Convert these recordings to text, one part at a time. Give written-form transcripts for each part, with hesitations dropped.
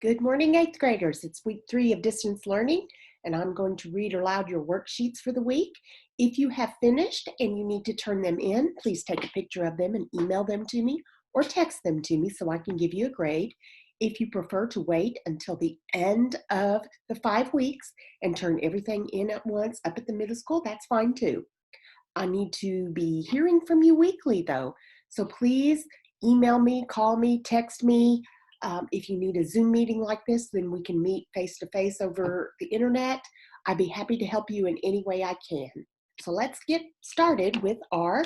Good morning, 8th graders. It's week 3 of distance learning, and I'm going to read aloud your worksheets for the week. If you have finished and you need to turn them in, please take a picture of them and email them to me or text them to me so I can give you a grade. If you prefer to wait until the end of the 5 weeks and turn everything in at once up at the middle school, that's fine too. I need to be hearing from you weekly though, so please email me, call me, text me. If you need a Zoom meeting like this, then we can meet face-to-face over the internet. I'd be happy to help you in any way I can. So let's get started with our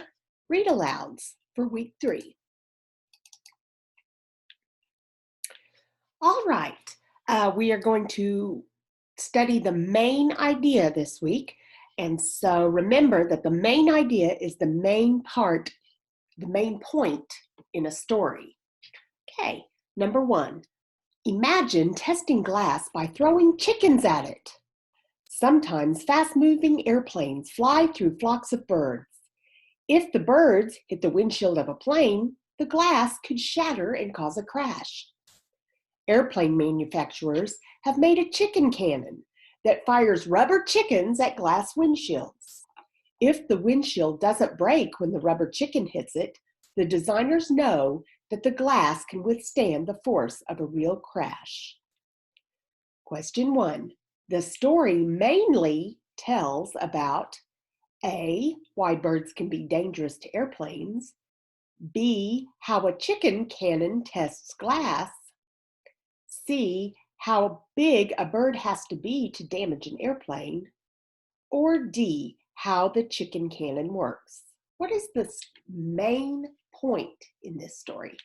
read alouds for week 3. All right, we are going to study the main idea this week. And so remember that the main idea is the main part, the main point in a story. Okay, number 1. Imagine testing glass by throwing chickens at it. Sometimes fast-moving airplanes fly through flocks of birds. If the birds hit the windshield of a plane, the glass could shatter and cause a crash. Airplane manufacturers have made a chicken cannon that fires rubber chickens at glass windshields. If the windshield doesn't break when the rubber chicken hits it, the designers know that the glass can withstand the force of a real crash. Question 1. The story mainly tells about A, why birds can be dangerous to airplanes, B, how a chicken cannon tests glass, C, how big a bird has to be to damage an airplane, or D, how the chicken cannon works. What is the main point in this story?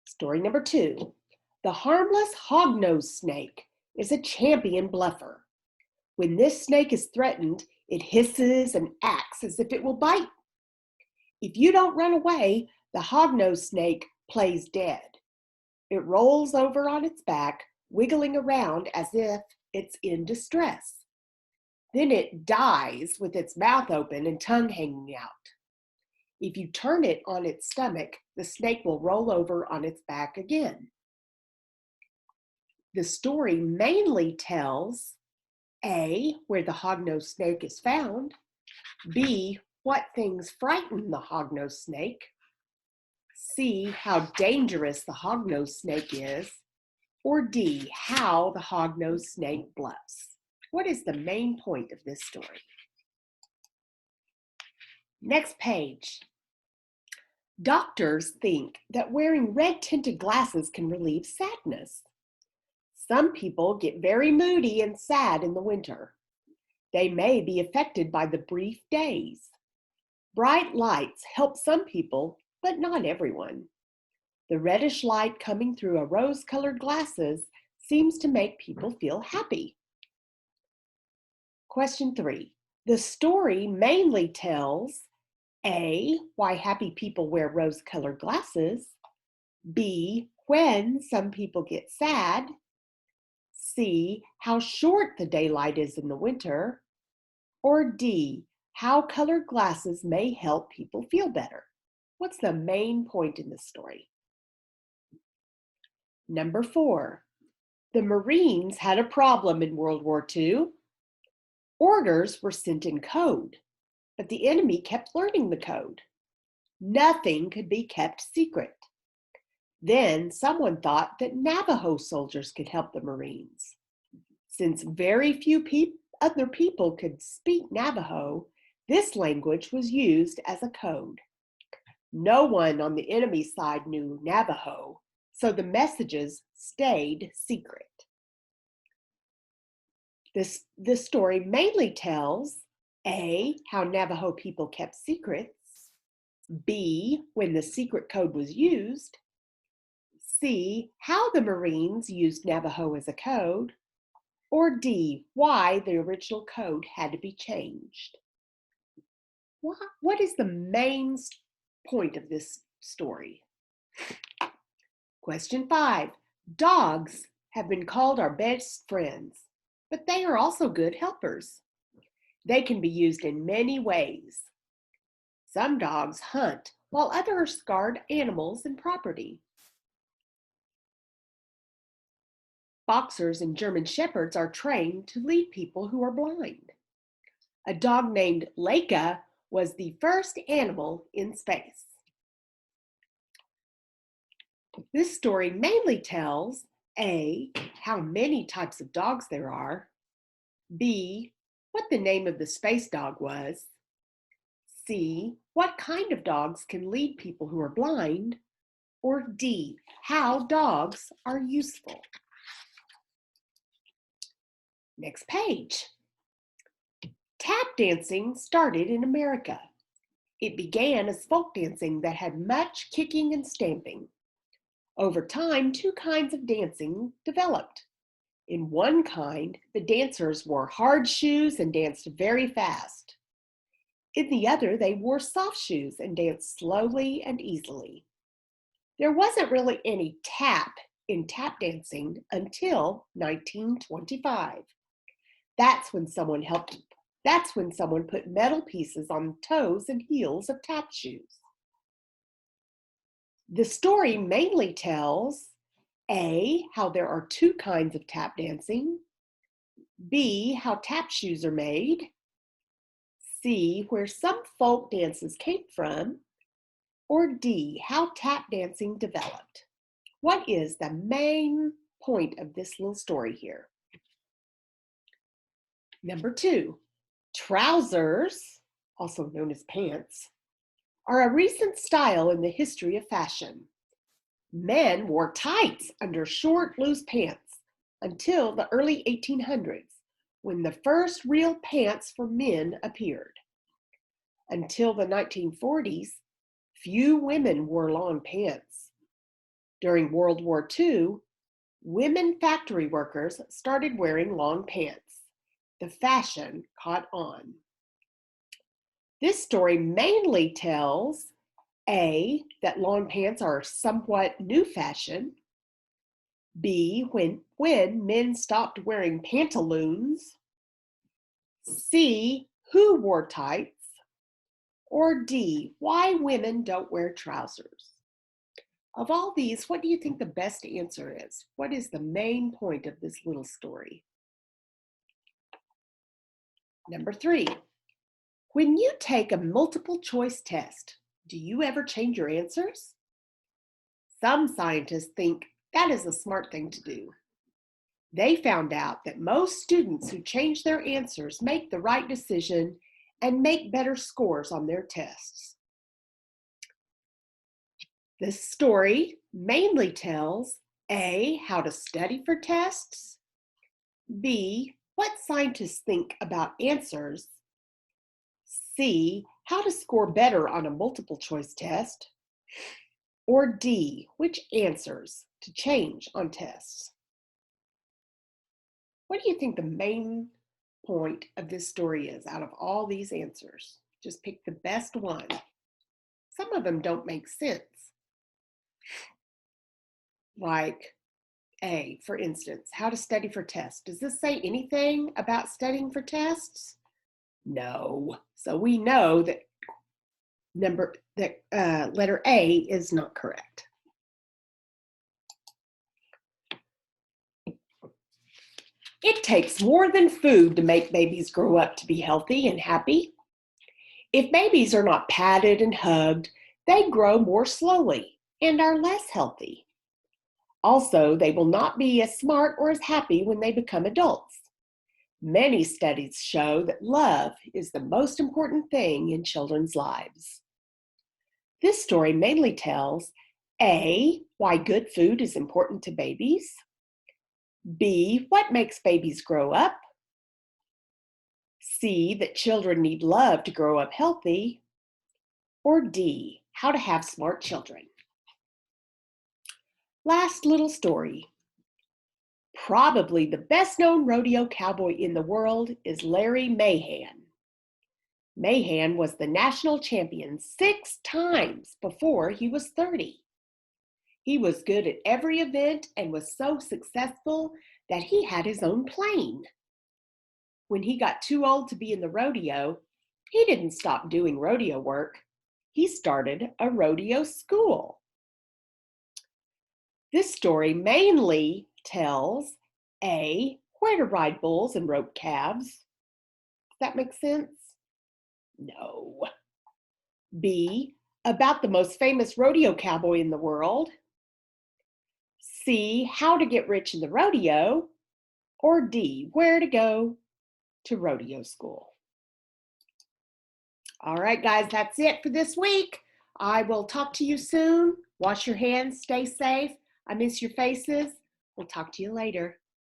Story number 2. The harmless hognose snake is a champion bluffer. When this snake is threatened, it hisses and acts as if it will bite. If you don't run away, the hognose snake plays dead. It rolls over on its back, wiggling around as if it's in distress. Then it dies with its mouth open and tongue hanging out. If you turn it on its stomach, the snake will roll over on its back again. The story mainly tells A, where the hognose snake is found, B, what things frighten the hognose snake, C, how dangerous the hognose snake is, or D, how the hognose snake bluffs. What is the main point of this story? Next page. Doctors think that wearing red-tinted glasses can relieve sadness. Some people get very moody and sad in the winter. They may be affected by the brief days. Bright lights help some people, but not everyone. The reddish light coming through a rose-colored glasses seems to make people feel happy. Question 3. The story mainly tells A, why happy people wear rose-colored glasses, B, when some people get sad, C, how short the daylight is in the winter, or D, how colored glasses may help people feel better. What's the main point in this story? Number 4, the Marines had a problem in World War II. Orders were sent in code, but the enemy kept learning the code. Nothing could be kept secret. Then someone thought that Navajo soldiers could help the Marines. Since very few other people could speak Navajo, this language was used as a code. No one on the enemy side knew Navajo, so the messages stayed secret. This story mainly tells A, how Navajo people kept secrets, B, when the secret code was used, C, how the Marines used Navajo as a code, or D, why the original code had to be changed. What is the main point of this story? Question 5. Dogs have been called our best friends, but they are also good helpers. They can be used in many ways. Some dogs hunt, while others guard animals and property. Boxers and German Shepherds are trained to lead people who are blind. A dog named Leica was the first animal in space. This story mainly tells A, how many types of dogs there are, B, what the name of the space dog was, C, what kind of dogs can lead people who are blind, or D, how dogs are useful. Next page. Tap dancing started in America. It began as folk dancing that had much kicking and stamping. Over time, two kinds of dancing developed. In one kind, the dancers wore hard shoes and danced very fast. In the other, they wore soft shoes and danced slowly and easily. There wasn't really any tap in tap dancing until 1925. That's when someone put metal pieces on the toes and heels of tap shoes. The story mainly tells A, how there are two kinds of tap dancing, B, how tap shoes are made, C, where some folk dances came from, or D, how tap dancing developed. What is the main point of this little story here? Number 2, trousers, also known as pants, are a recent style in the history of fashion. Men wore tights under short, loose pants until the early 1800s, when the first real pants for men appeared. Until the 1940s, few women wore long pants. During World War II, women factory workers started wearing long pants. The fashion caught on. This story mainly tells A, that long pants are somewhat new fashion, B, when men stopped wearing pantaloons, C, who wore tights, or D, why women don't wear trousers. Of all these, what do you think the best answer is? What is the main point of this little story? Number 3, when you take a multiple choice test, do you ever change your answers? Some scientists think that is a smart thing to do. They found out that most students who change their answers make the right decision and make better scores on their tests. This story mainly tells A, how to study for tests, B, what scientists think about answers, C, how to score better on a multiple choice test, or D, which answers to change on tests. What do you think the main point of this story is out of all these answers? Just pick the best one. Some of them don't make sense. Like A, for instance, how to study for tests. Does this say anything about studying for tests? No. So we know that letter A is not correct. It takes more than food to make babies grow up to be healthy and happy. If babies are not patted and hugged, they grow more slowly and are less healthy. Also, they will not be as smart or as happy when they become adults. Many studies show that love is the most important thing in children's lives. This story mainly tells A, why good food is important to babies, B, what makes babies grow up, C, that children need love to grow up healthy, or D, how to have smart children. Last little story. Probably the best known rodeo cowboy in the world is Larry Mahan. Mahan was the national champion 6 times before he was 30. He was good at every event and was so successful that he had his own plane. When he got too old to be in the rodeo, he didn't stop doing rodeo work. He started a rodeo school. This story mainly tells A, where to ride bulls and rope calves. Does that make sense? No. B, about the most famous rodeo cowboy in the world. C, how to get rich in the rodeo. Or D, where to go to rodeo school. All right, guys, that's it for this week. I will talk to you soon. Wash your hands, stay safe. I miss your faces. We'll talk to you later.